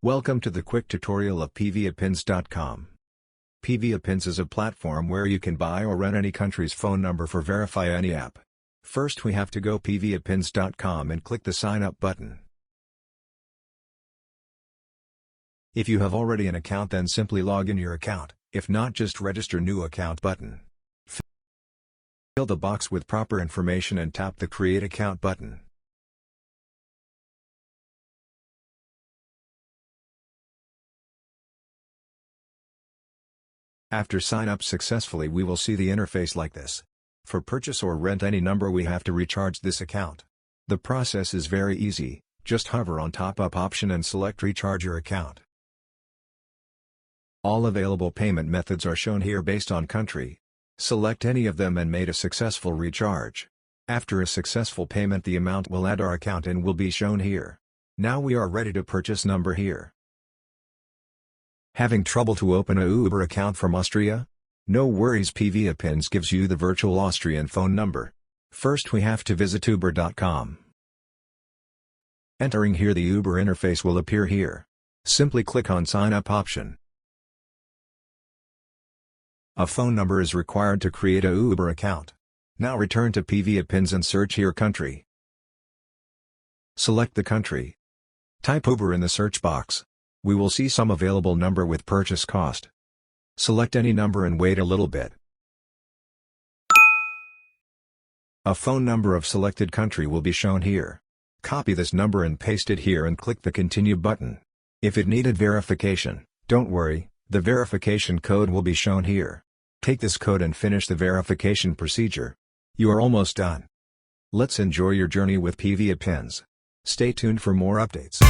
Welcome to the quick tutorial of pviapins.com. pviapins is a platform where you can buy or rent any country's phone number for verify any app. First we have to go pviapins.com and click the sign up button. If you have already an account, then simply log in your account. If not, just register new account button. Fill the box with proper information and tap the create account button. After sign up successfully, we will see the interface like this. For purchase or rent any number, we have to recharge this account. The process is very easy, just hover on top up option and select recharge your account. All available payment methods are shown here based on country. Select any of them and made a successful recharge. After a successful payment, the amount will add our account and will be shown here. Now we are ready to purchase number here. Having trouble to open a Uber account from Austria? No worries, pviapins gives you the virtual Austrian phone number. First we have to visit uber.com. Entering here, the Uber interface will appear here. Simply click on sign up option. A phone number is required to create a Uber account. Now return to pviapins and search here country. Select the country. Type Uber in the search box. We will see some available number with purchase cost. Select any number and wait a little bit. A phone number of selected country will be shown here. Copy this number and paste it here and click the continue button. If it needed verification, don't worry, the verification code will be shown here. Take this code and finish the verification procedure. You are almost done. Let's enjoy your journey with pviapins. Stay tuned for more updates.